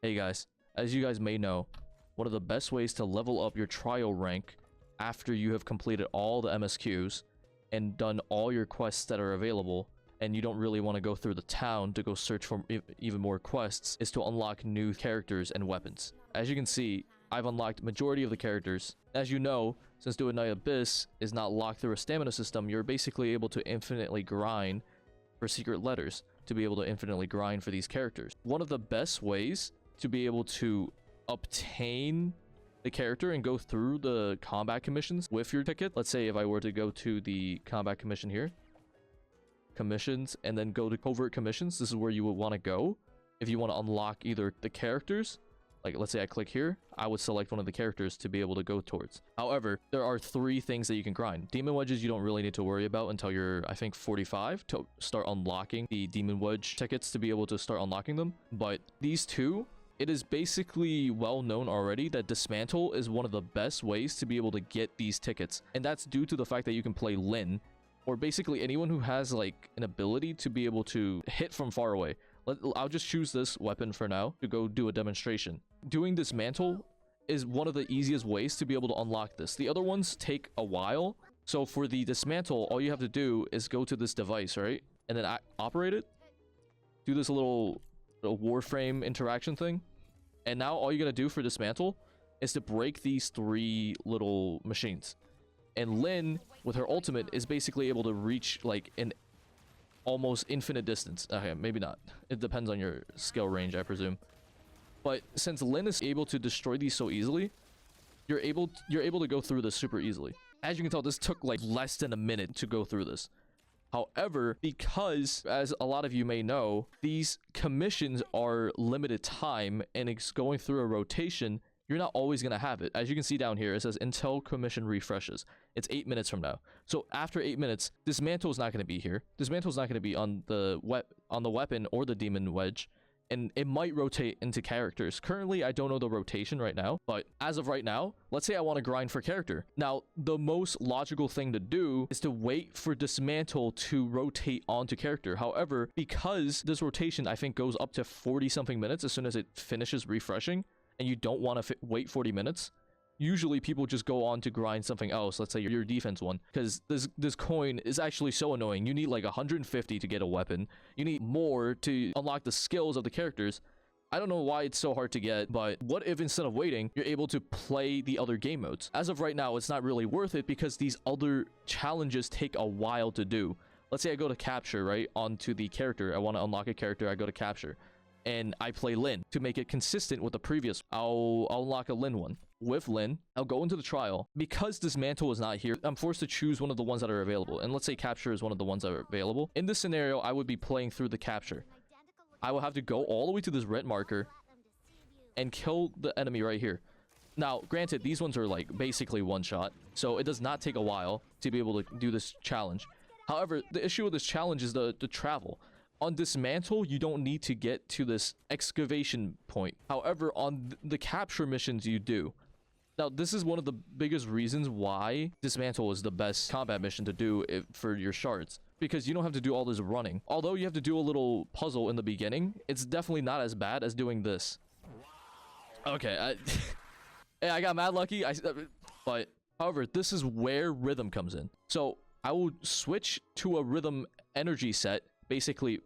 Hey guys, as you guys may know, one of the best ways to level up your trial rank after you have completed all the MSQs and done all your quests that are available, and you don't really want to go through the town to go search for even more quests, is to unlock new characters and weapons. As you can see, I've unlocked majority of the characters. As you know, since Do a Night Abyss is not locked through a stamina system, you're basically able to infinitely grind for secret letters to be able to infinitely grind for these characters. One of the best ways to be able to obtain the character and go through the combat commissions with your ticket. Let's say if I were to go to the combat commission here, commissions, and then go to covert commissions, this is where you would want to go if you want to unlock either the characters. Like, let's say I click here, I would select one of the characters to be able to go towards. However, there are 3 things that you can grind. Demon Wedges you don't really need to worry about until you're, I think, 45 to start unlocking the Demon Wedge tickets to be able to start unlocking them. But these 2, it is basically well known already that Dismantle is one of the best ways to be able to get these tickets. And that's due to the fact that you can play Lin, or basically anyone who has like an ability to be able to hit from far away. I'll just choose this weapon for now to go do a demonstration. Doing Dismantle is one of the easiest ways to be able to unlock this. The other ones take a while. So for the Dismantle, all you have to do is go to this device, right? And then operate it. Do this little Warframe interaction thing. And now all you're going to do for Dismantle is to break these 3 little machines. And Lin, with her ultimate, is basically able to reach like an almost infinite distance. Okay, maybe not. It depends on your skill range, I presume. But since Lin is able to destroy these so easily, you're able to go through this super easily. As you can tell, this took like less than a minute to go through this. However, because, as a lot of you may know, these commissions are limited time and it's going through a rotation, you're not always going to have it. As you can see down here, it says until commission refreshes. It's 8 minutes from now. So after 8 minutes, Dismantle is not going to be here. Dismantle is not going to be on the weapon or the Demon Wedge. And it might rotate into characters. Currently, I don't know the rotation right now, but as of right now, let's say I want to grind for character. Now, the most logical thing to do is to wait for Dismantle to rotate onto character. However, because this rotation, I think, goes up to 40-something minutes as soon as it finishes refreshing, and you don't want to wait 40 minutes, usually people just go on to grind something else. Let's say your defense one, because this coin is actually so annoying. You need like 150 to get a weapon. You need more to unlock the skills of the characters. I don't know why it's so hard to get, but what if instead of waiting, you're able to play the other game modes? As of right now, it's not really worth it because these other challenges take a while to do. Let's say I go to capture, right, onto the character. I want to unlock a character. I go to capture. And I play Lin to make it consistent with the previous. I'll unlock a Lin one. With Lin, I'll go into the trial. Because Dismantle is not here, I'm forced to choose one of the ones that are available. And let's say capture is one of the ones that are available. In this scenario, I would be playing through the capture. I will have to go all the way to this red marker and kill the enemy right here. Now, granted, these ones are like basically one shot, so it does not take a while to be able to do this challenge. However, the issue with this challenge is the travel. On Dismantle, you don't need to get to this excavation point. However, on the capture missions, you do. Now, this is one of the biggest reasons why Dismantle is the best combat mission to do for your shards. Because you don't have to do all this running. Although you have to do a little puzzle in the beginning, it's definitely not as bad as doing this. Okay, hey, I got mad lucky. But, however, this is where rhythm comes in. So, I will switch to a rhythm energy set, basically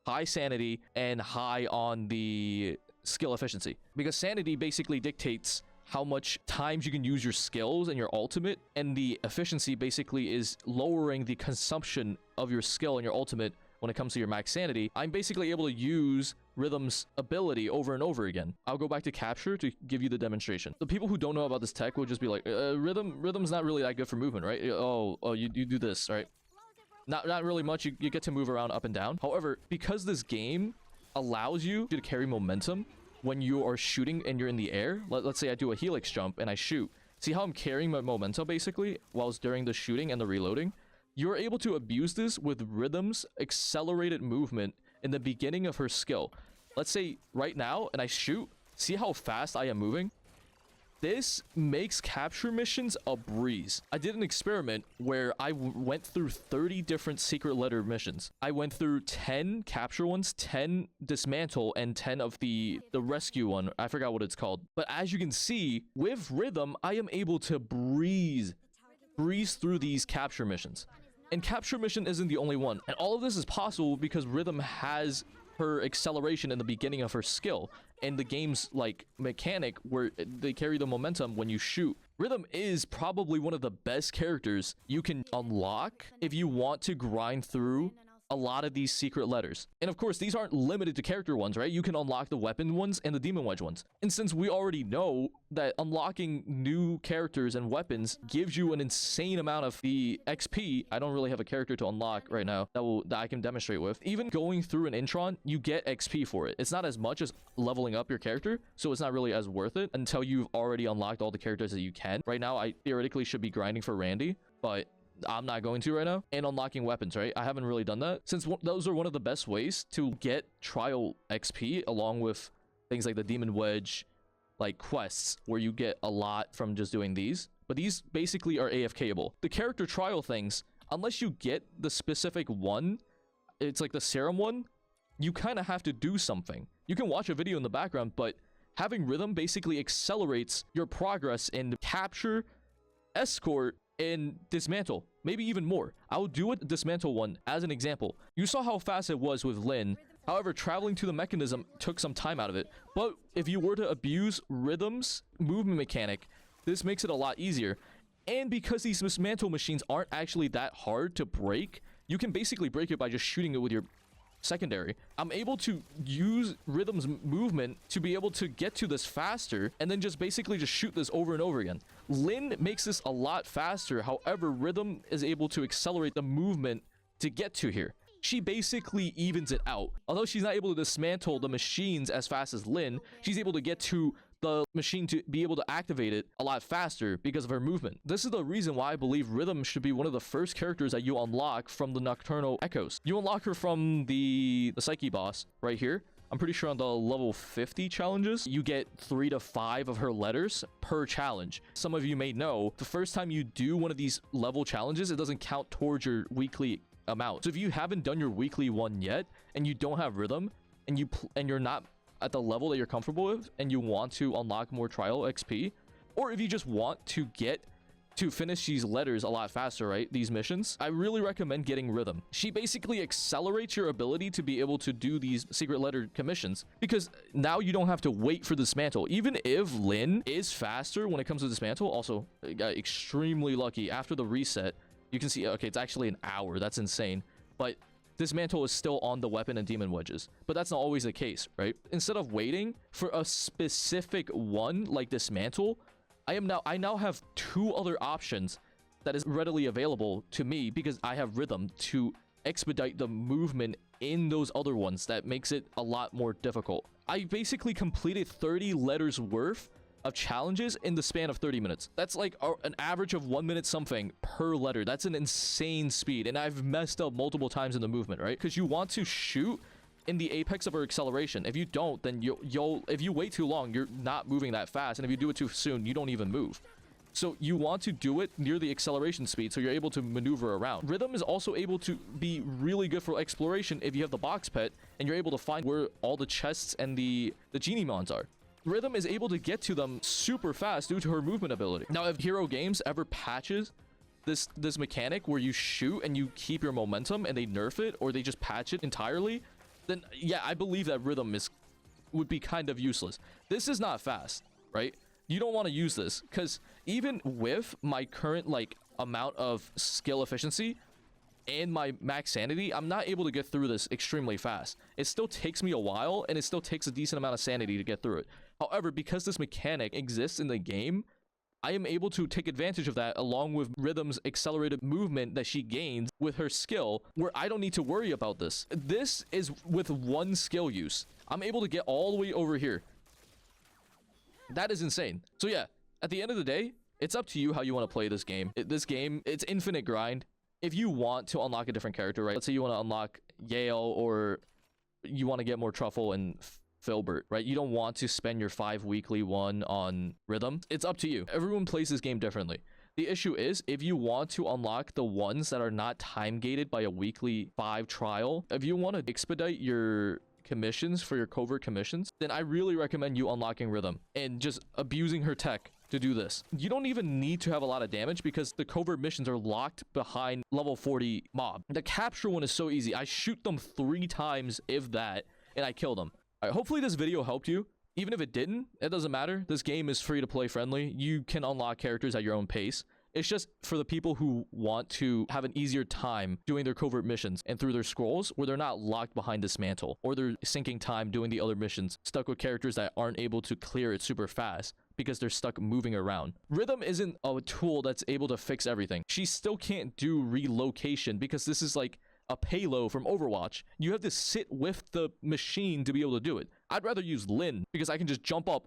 high sanity and high on the skill efficiency, because sanity basically dictates how much times you can use your skills and your ultimate, and the efficiency basically is lowering the consumption of your skill and your ultimate when it comes to your max sanity. I'm basically able to use Rhythm's ability over and over again. I'll go back to capture to give you the demonstration. The people who don't know about this tech will just be like, Rhythm's not really that good for movement, right? Oh, you do this, right? Not really much. You get to move around up and down. However, because this game allows you to carry momentum when you are shooting and you're in the air. Let's say I do a helix jump and I shoot. See how I'm carrying my momentum basically whilst during the shooting and the reloading? You're able to abuse this with Rhythm's accelerated movement in the beginning of her skill. Let's say right now and I shoot. See how fast I am moving? This makes capture missions a breeze. I did an experiment where I went through 30 different secret letter missions. I went through 10 capture ones, 10 dismantle, and 10 of the rescue one. I forgot what it's called. But as you can see, with Rhythm, I am able to breeze through these capture missions. And capture mission isn't the only one. And all of this is possible because Rhythm has her acceleration in the beginning of her skill, and the game's like mechanic where they carry the momentum when you shoot. Rhythm is probably one of the best characters you can unlock if you want to grind through a lot of these secret letters. And of course, these aren't limited to character ones, right? You can unlock the weapon ones and the demon wedge ones. And since we already know that unlocking new characters and weapons gives you an insane amount of the XP, I don't really have a character to unlock right now that I can demonstrate with. Even going through an intron, you get XP for it. It's not as much as leveling up your character, so it's not really as worth it until you've already unlocked all the characters that you can. Right now, I theoretically should be grinding for Randy, but I'm not going to right now. And unlocking weapons, right? I haven't really done that, since those are one of the best ways to get trial XP, along with things like the demon wedge, like quests, where you get a lot from just doing these. But these basically are AFKable. The character trial things, unless you get the specific one, it's like the serum one, you kind of have to do something. You can watch a video in the background, but having Rhythm basically accelerates your progress in capture, escort, and dismantle, maybe even more. I will do a dismantle one as an example. You saw how fast it was with Lynn. However, traveling to the mechanism took some time out of it. But if you were to abuse Rhythm's movement mechanic, this makes it a lot easier. And because these dismantle machines aren't actually that hard to break, you can basically break it by just shooting it with your secondary. I'm able to use Rhythm's movement to be able to get to this faster, and then just basically just shoot this over and over again. Lynn makes this a lot faster. However, Rhythm is able to accelerate the movement to get to here. She basically evens it out. Although she's not able to dismantle the machines as fast as Lynn, she's able to get to the machine to be able to activate it a lot faster because of her movement. This is the reason why I believe Rhythm should be one of the first characters that you unlock from the Nocturnal Echoes. You unlock her from the Psyche boss right here. I'm pretty sure on the level 50 challenges, you get 3 to 5 of her letters per challenge. Some of you may know, the first time you do one of these level challenges, it doesn't count towards your weekly amount. So if you haven't done your weekly one yet, and you don't have Rhythm, and you're not at the level that you're comfortable with, and you want to unlock more trial XP, or if you just want to get to finish these letters a lot faster, right? These missions, I really recommend getting Rhythm. She basically accelerates your ability to be able to do these secret letter commissions, because now you don't have to wait for dismantle. Even if Lynn is faster when it comes to dismantle, also got extremely lucky after the reset. You can see, okay, it's actually an hour. That's insane. But dismantle is still on the weapon and demon wedges, but that's not always the case, right? Instead of waiting for a specific one like dismantle, I now have 2 other options that is readily available to me because I have Rhythm to expedite the movement in those other ones. That makes it a lot more difficult. I basically completed 30 letters worth of challenges in the span of 30 minutes. That's like an average of 1 minute something per letter. That's an insane speed, and I've messed up multiple times in the movement, right? Because you want to shoot in the apex of her acceleration. If you don't, then if you wait too long, you're not moving that fast, and if you do it too soon, you don't even move. So you want to do it near the acceleration speed so you're able to maneuver around. Rhythm is also able to be really good for exploration if you have the box pet and you're able to find where all the chests and the genie mons are. Rhythm is able to get to them super fast due to her movement ability. Now, if Hero Games ever patches this mechanic where you shoot and you keep your momentum and they nerf it, or they just patch it entirely, then yeah, I believe that Rhythm would be kind of useless. This is not fast, right? You don't want to use this, because even with my current like amount of skill efficiency and my max sanity, I'm not able to get through this extremely fast. It still takes me a while, and it still takes a decent amount of sanity to get through it. However, because this mechanic exists in the game, I am able to take advantage of that along with Rhythm's accelerated movement that she gains with her skill, where I don't need to worry about this. This is with one skill use. I'm able to get all the way over here. That is insane. So yeah, at the end of the day, it's up to you how you want to play this game. This game, it's infinite grind. If you want to unlock a different character, right? Let's say you want to unlock Yale, or you want to get more truffle and Filbert, right? You don't want to spend your 5 weekly one on Rhythm. It's up to you. Everyone plays this game differently. The issue is, if you want to unlock the ones that are not time gated by a weekly 5 trial, if you want to expedite your commissions for your covert commissions, then I really recommend you unlocking Rhythm and just abusing her tech to do this. You don't even need to have a lot of damage because the covert missions are locked behind level 40 mob. The capture one is so easy. I shoot them 3 times, if that, and I kill them. All right, hopefully this video helped you. Even if it didn't, it doesn't matter. This game is free to play friendly. You can unlock characters at your own pace. It's just for the people who want to have an easier time doing their covert missions and through their scrolls where they're not locked behind Dismantle, or they're sinking time doing the other missions, stuck with characters that aren't able to clear it super fast because they're stuck moving around. Rhythm isn't a tool that's able to fix everything. She still can't do relocation because this is like a payload from Overwatch. You have to sit with the machine to be able to do it. I'd rather use Lynn because I can just jump up,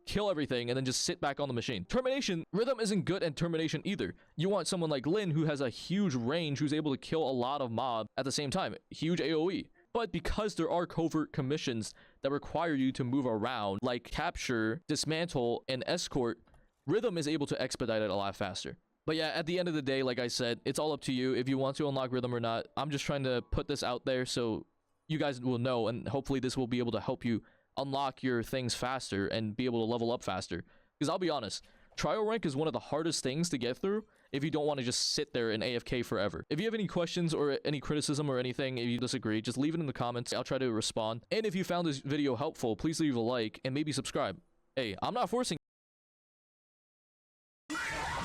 kill everything, and then just sit back on the machine. Termination, Rhythm isn't good at Termination either. You want someone like Lynn who has a huge range, who's able to kill a lot of mob at the same time. Huge AoE. But because there are covert commissions that require you to move around, like Capture, Dismantle, and Escort, Rhythm is able to expedite it a lot faster. But yeah, at the end of the day, like I said, it's all up to you if you want to unlock Rhythm or not. I'm just trying to put this out there so you guys will know, and hopefully this will be able to help you unlock your things faster and be able to level up faster. Because I'll be honest, trial rank is one of the hardest things to get through if you don't want to just sit there and AFK forever. If you have any questions or any criticism or anything, if you disagree, just leave it in the comments. I'll try to respond. And if you found this video helpful, please leave a like and maybe subscribe. Hey, I'm not forcing